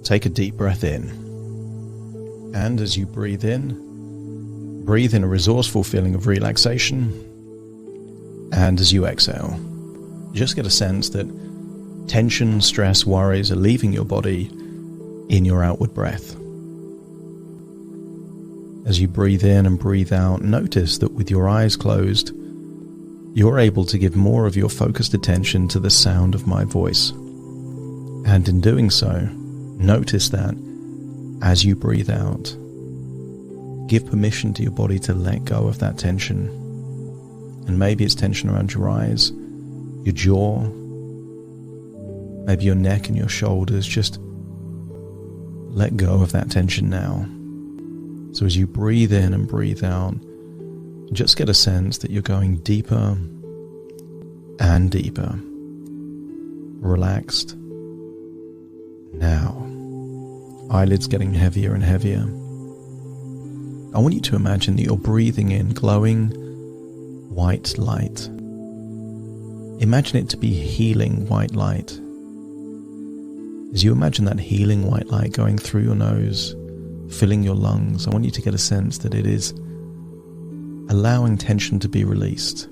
Take a deep breath in. And as you breathe in a resourceful feeling of relaxation. And as you exhale, just get a sense that tension, stress, worries are leaving your body in your outward breath. As you breathe in and breathe out, notice that with your eyes closed, you're able to give more of your focused attention to the sound of my voice. And in doing so, notice that as you breathe out, give permission to your body to let go of that tension. And maybe it's tension around your eyes, your jaw, maybe your neck and your shoulders. Just let go of that tension now. So as you breathe in and breathe out, just get a sense that you're going deeper and deeper. Relaxed. Now, eyelids getting heavier and heavier. I want you to imagine that you're breathing in glowing white light. Imagine it to be healing white light. As you imagine that healing white light going through your nose, filling your lungs, I want you to get a sense that it is allowing tension to be released,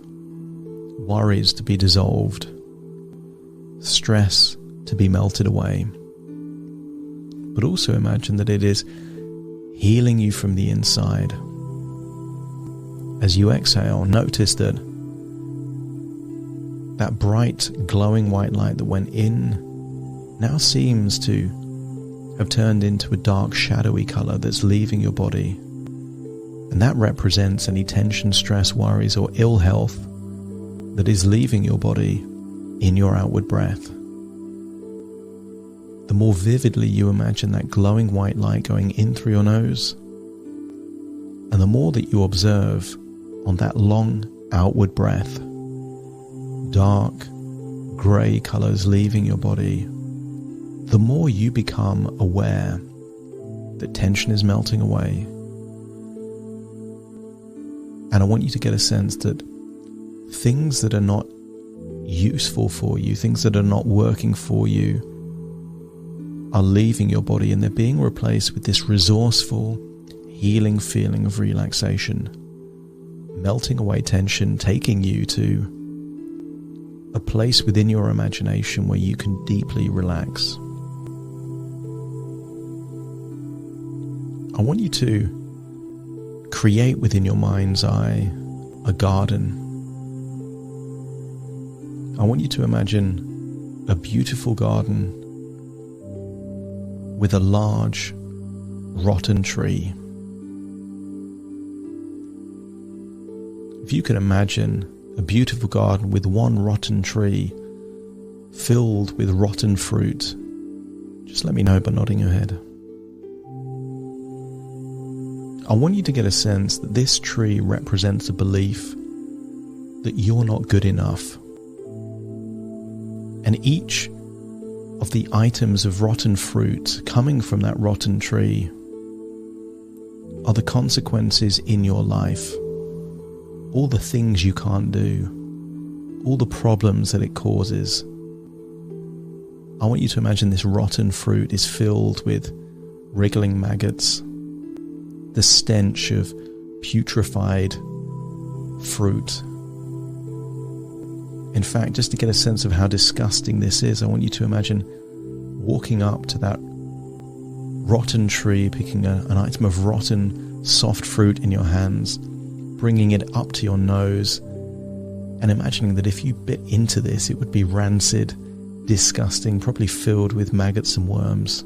worries to be dissolved, stress to be melted away. But also imagine that it is healing you from the inside. As you exhale, notice that that bright, glowing white light that went in now seems to have turned into a dark, shadowy color that's leaving your body. And that represents any tension, stress, worries, or ill health that is leaving your body in your outward breath. The more vividly you imagine that glowing white light going in through your nose, and the more that you observe on that long outward breath, dark, grey colours leaving your body, the more you become aware that tension is melting away. And I want you to get a sense that things that are not useful for you, things that are not working for you, are leaving your body, and they're being replaced with this resourceful, healing feeling of relaxation, melting away tension, taking you to a place within your imagination where you can deeply relax. I want you to create within your mind's eye a garden. I want you to imagine a beautiful garden with a large, rotten tree. If you can imagine a beautiful garden with one rotten tree filled with rotten fruit, just let me know by nodding your head. I want you to get a sense that this tree represents a belief that you're not good enough. And each of the items of rotten fruit coming from that rotten tree are the consequences in your life. All the things you can't do, all the problems that it causes. I want you to imagine this rotten fruit is filled with wriggling maggots, the stench of putrefied fruit. In fact, just to get a sense of how disgusting this is, I want you to imagine walking up to that rotten tree, picking an item of rotten, soft fruit in your hands, bringing it up to your nose, and imagining that if you bit into this, it would be rancid, disgusting, probably filled with maggots and worms.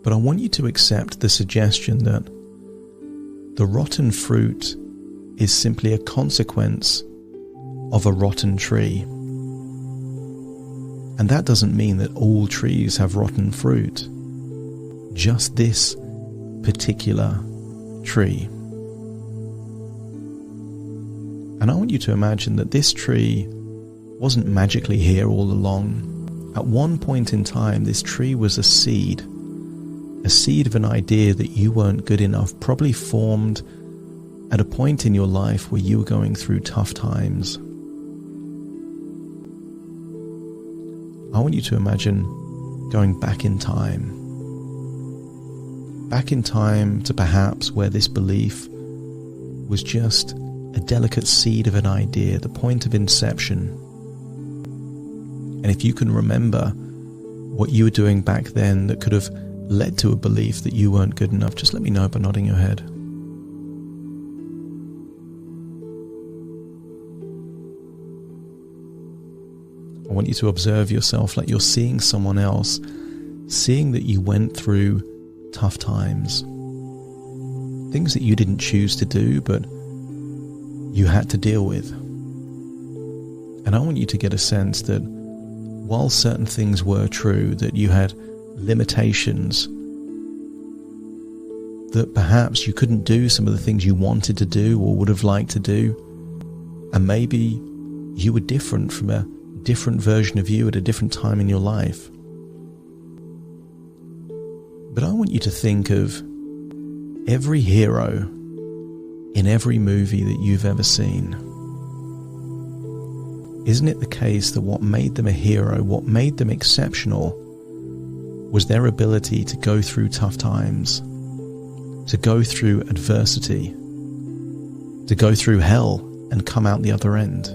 But I want you to accept the suggestion that the rotten fruit is simply a consequence of a rotten tree. And that doesn't mean that all trees have rotten fruit. Just this particular tree. And I want you to imagine that this tree wasn't magically here all along. At one point in time, this tree was a seed of an idea that you weren't good enough, probably formed at a point in your life where you were going through tough times. I want you to imagine going back in time. Back in time to perhaps where this belief was just a delicate seed of an idea, the point of inception. And if you can remember what you were doing back then that could have led to a belief that you weren't good enough, just let me know by nodding your head. I want you to observe yourself like you're seeing someone else, seeing that you went through tough times. Things that you didn't choose to do, but you had to deal with. And I want you to get a sense that while certain things were true, that you had limitations, that perhaps you couldn't do some of the things you wanted to do or would have liked to do, and maybe you were different from a different version of you at a different time in your life. But I want you to think of every hero in every movie that you've ever seen. Isn't it the case that what made them a hero, what made them exceptional, was their ability to go through tough times, to go through adversity, to go through hell and come out the other end?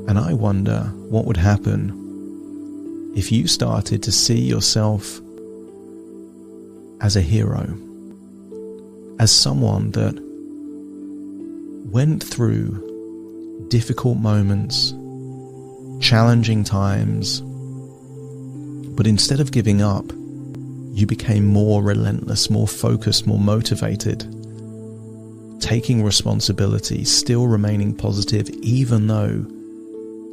And I wonder what would happen if you started to see yourself as a hero, as someone that went through difficult moments, challenging times, but instead of giving up, you became more relentless, more focused, more motivated, taking responsibility, still remaining positive, even though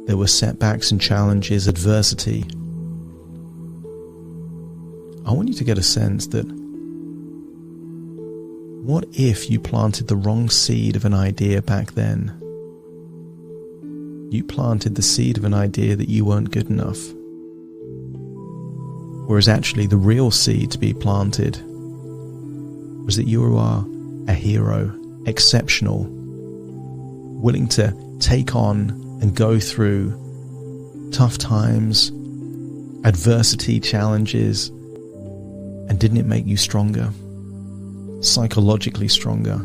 there were setbacks and challenges, adversity. I want you to get a sense that what if you planted the wrong seed of an idea back then? You planted the seed of an idea that you weren't good enough. Whereas actually the real seed to be planted was that you are a hero, exceptional, willing to take on and go through tough times, adversity, challenges, and didn't it make you stronger? Psychologically stronger?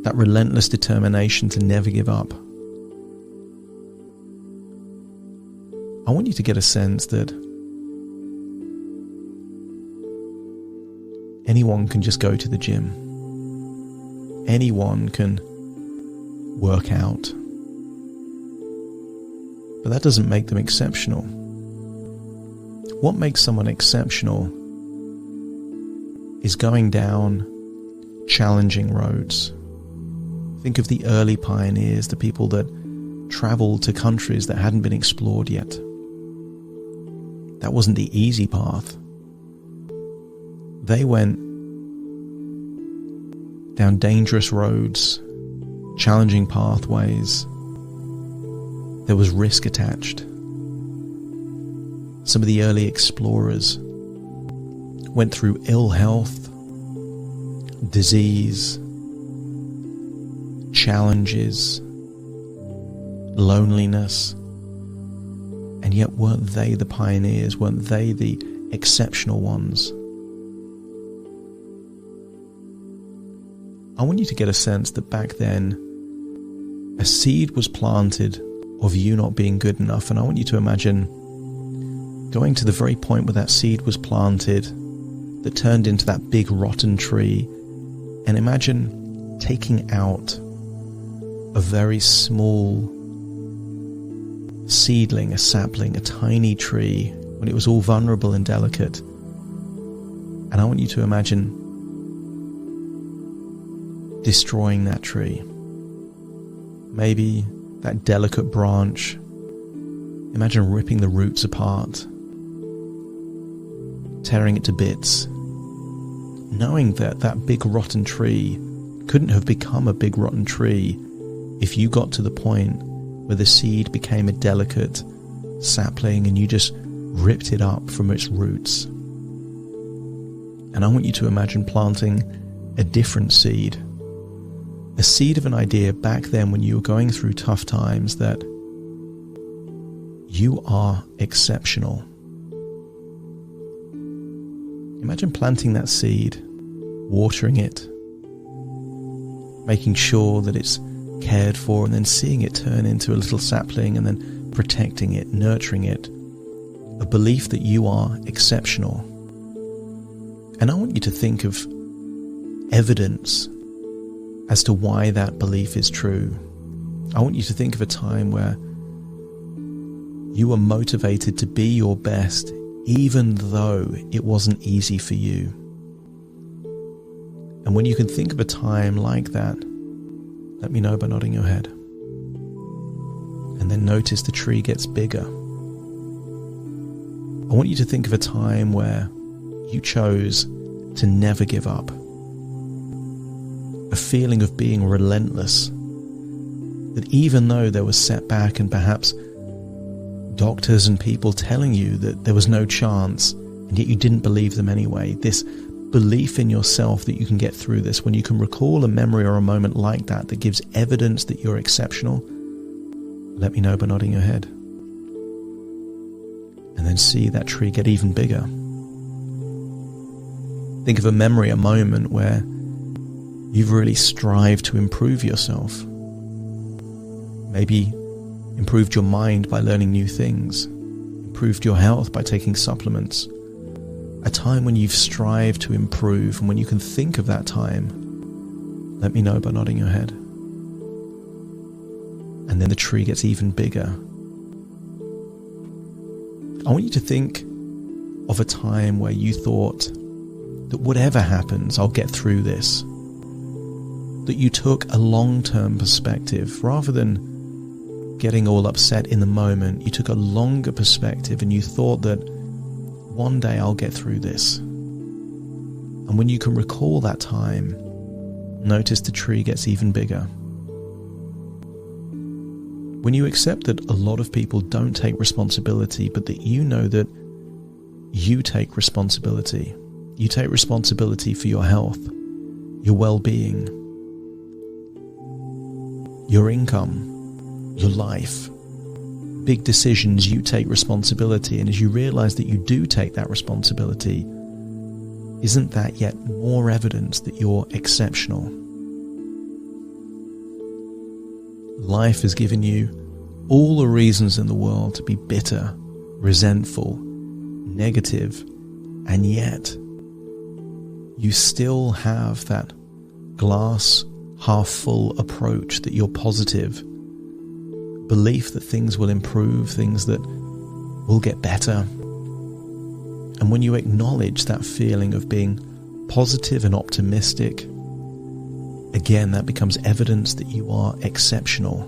That relentless determination to never give up. I want you to get a sense that anyone can just go to the gym. Anyone can work out. But that doesn't make them exceptional. What makes someone exceptional is going down challenging roads. Think of the early pioneers, the people that traveled to countries that hadn't been explored yet. That wasn't the easy path. They went down dangerous roads, challenging pathways. There was risk attached. Some of the early explorers went through ill health, disease, challenges, loneliness, and yet weren't they the pioneers? Weren't they the exceptional ones? I want you to get a sense that back then a seed was planted of you not being good enough, and I want you to imagine going to the very point where that seed was planted that turned into that big rotten tree, and imagine taking out a very small seedling, a sapling, a tiny tree when it was all vulnerable and delicate. And I want you to imagine destroying that tree. Maybe that delicate branch, imagine ripping the roots apart, tearing it to bits, knowing that that big rotten tree couldn't have become a big rotten tree if you got to the point where the seed became a delicate sapling and you just ripped it up from its roots. And I want you to imagine planting a different seed, a seed of an idea back then when you were going through tough times that You are exceptional. Imagine planting that seed, watering it, making sure that it's cared for, and then seeing it turn into a little sapling, and then protecting it, nurturing it. A belief that you are exceptional. And I want you to think of evidence as to why that belief is true. I want you to think of a time where you were motivated to be your best, even though it wasn't easy for you. And when you can think of a time like that, let me know by nodding your head. And then notice the tree gets bigger. I want you to think of a time where you chose to never give up. A feeling of being relentless. That even though there was setback and perhaps doctors and people telling you that there was no chance, and yet you didn't believe them anyway. This belief in yourself that you can get through this, when you can recall a memory or a moment like that that gives evidence that you're exceptional, let me know by nodding your head. And then see that tree get even bigger. Think of a memory, a moment where you've really strived to improve yourself. Maybe improved your mind by learning new things, improved your health by taking supplements. A time when you've strived to improve, and when you can think of that time, let me know by nodding your head. And then the tree gets even bigger. I want you to think of a time where you thought that whatever happens, I'll get through this. That you took a long-term perspective rather than getting all upset in the moment. You took a longer perspective and you thought that one day I'll get through this. And when you can recall that time, notice the tree gets even bigger. When you accept that a lot of people don't take responsibility, but that you know that you take responsibility. You take responsibility for your health, your well-being, your income, your life. Big decisions, you take responsibility. And as you realize that you do take that responsibility, isn't that yet more evidence that you're exceptional? Life has given you all the reasons in the world to be bitter, resentful, negative, and yet you still have that glass half full approach, that you're positive, belief that things will improve, things that will get better. And when you acknowledge that feeling of being positive and optimistic, again, that becomes evidence that you are exceptional.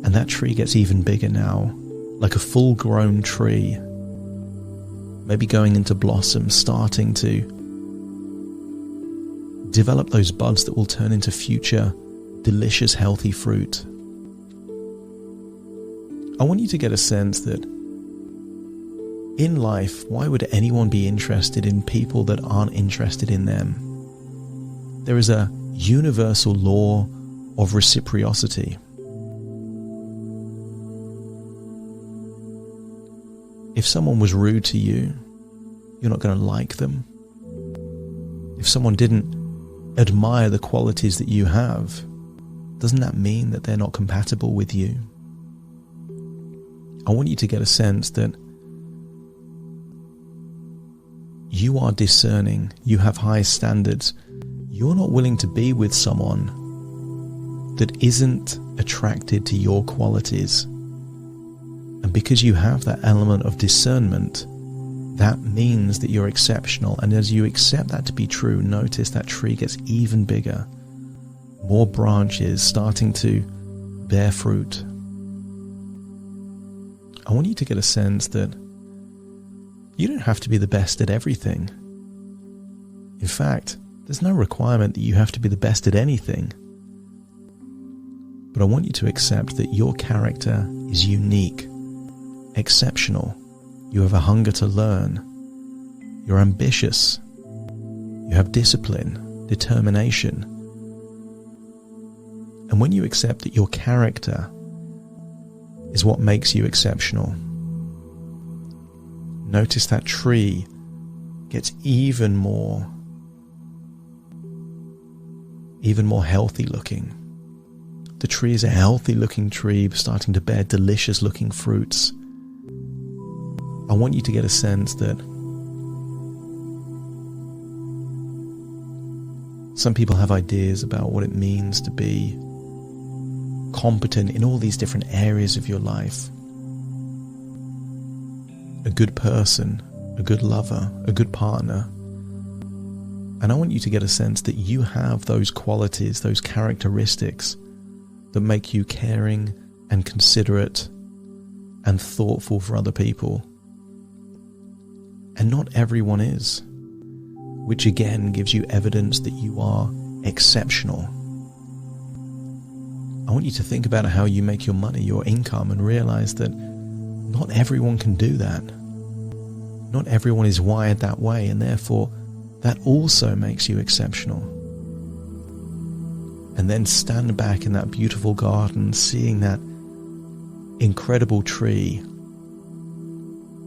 And that tree gets even bigger now, like a full-grown tree, maybe going into blossom, starting to develop those buds that will turn into future delicious, healthy fruit. I want you to get a sense that in life, why would anyone be interested in people that aren't interested in them? There is a universal law of reciprocity. If someone was rude to you, you're not going to like them. If someone didn't admire the qualities that you have, doesn't that mean that they're not compatible with you? I want you to get a sense that you are discerning, you have high standards. You're not willing to be with someone that isn't attracted to your qualities. And because you have that element of discernment, that means that you're exceptional. And as you accept that to be true, notice that tree gets even bigger. More branches starting to bear fruit. I want you to get a sense that you don't have to be the best at everything. In fact, there's no requirement that you have to be the best at anything. But I want you to accept that your character is unique, exceptional. You have a hunger to learn. You're ambitious. You have discipline, determination. And when you accept that your character is what makes you exceptional. Notice that tree gets even more healthy looking. The tree is a healthy looking tree starting to bear delicious looking fruits. I want you to get a sense that some people have ideas about what it means to be competent in all these different areas of your life. A good person, a good lover, a good partner. And I want you to get a sense that you have those qualities, those characteristics that make you caring and considerate and thoughtful for other people. And not everyone is, which again gives you evidence that you are exceptional. I want you to think about how you make your money, your income, and realize that not everyone can do that. Not everyone is wired that way, and therefore that also makes you exceptional. And then stand back in that beautiful garden, seeing that incredible tree.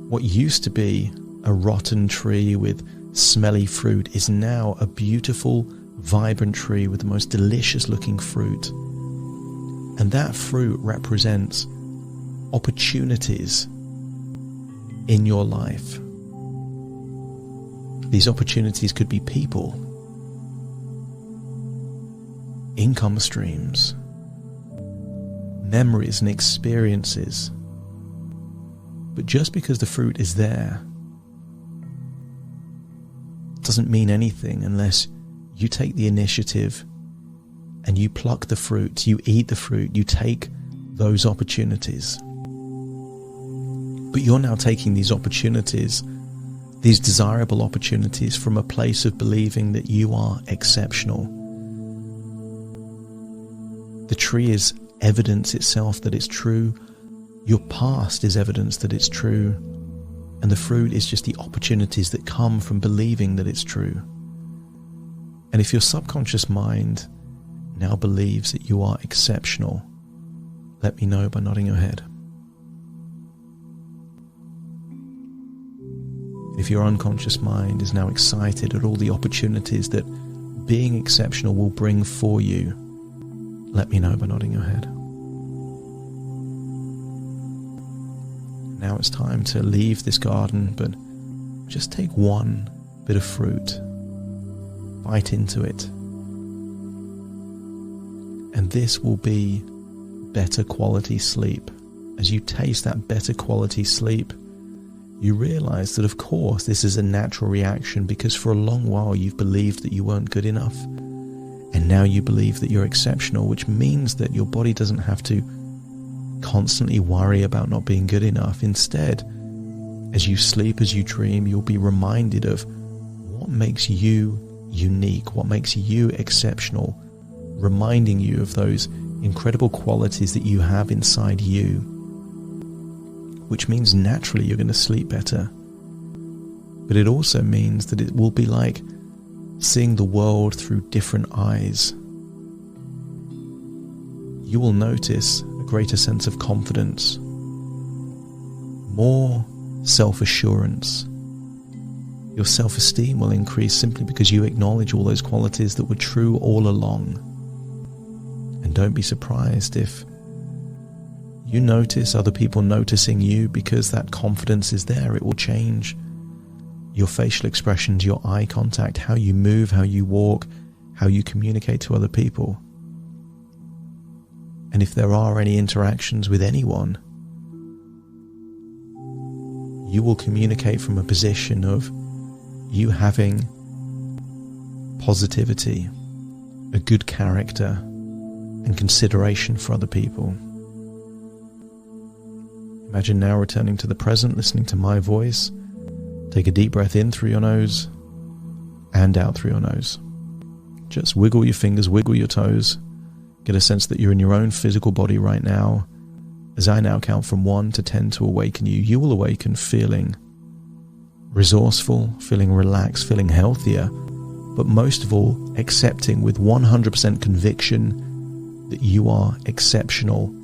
What used to be a rotten tree with smelly fruit is now a beautiful, vibrant tree with the most delicious looking fruit. And that fruit represents opportunities in your life. These opportunities could be people, income streams, memories and experiences. But just because the fruit is there doesn't mean anything unless you take the initiative and you pluck the fruit, you eat the fruit, you take those opportunities. But you're now taking these opportunities, these desirable opportunities, from a place of believing that you are exceptional. The tree is evidence itself that it's true. Your past is evidence that it's true. And the fruit is just the opportunities that come from believing that it's true. And if your subconscious mind now believes that you are exceptional, let me know by nodding your head. If your unconscious mind is now excited at all the opportunities that being exceptional will bring for you, let me know by nodding your head. Now it's time to leave this garden, but just take one bit of fruit, bite into it, and this will be better quality sleep. As you taste that better quality sleep, you realize that of course this is a natural reaction, because for a long while you've believed that you weren't good enough, and now you believe that you're exceptional, which means that your body doesn't have to constantly worry about not being good enough. Instead, as you sleep, as you dream, you'll be reminded of what makes you unique, what makes you exceptional, reminding you of those incredible qualities that you have inside you, which means naturally you're going to sleep better. But it also means that it will be like seeing the world through different eyes. You will notice a greater sense of confidence, more self-assurance. Your self-esteem will increase simply because you acknowledge all those qualities that were true all along. And don't be surprised if you notice other people noticing you, because that confidence is there. It will change your facial expressions, your eye contact, how you move, how you walk, how you communicate to other people. And if there are any interactions with anyone, you will communicate from a position of you having positivity, a good character, and consideration for other people. Imagine now returning to the present, listening to my voice. Take a deep breath in through your nose and out through your nose. Just wiggle your fingers, wiggle your toes. Get a sense that you're in your own physical body right now. As I now count from 1 to 10 to awaken you, you will awaken feeling resourceful, feeling relaxed, feeling healthier, but most of all, accepting with 100% conviction that you are exceptional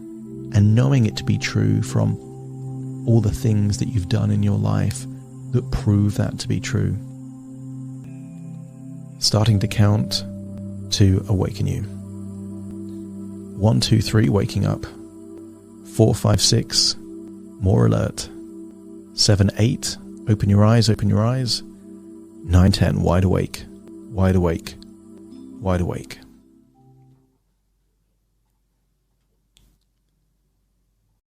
and knowing it to be true from all the things that you've done in your life that prove that to be true. Starting to count to awaken you. 1, 2, 3, waking up. 4, 5, 6, more alert. 7, 8, open your eyes, open your eyes. 9, 10, wide awake, wide awake, wide awake.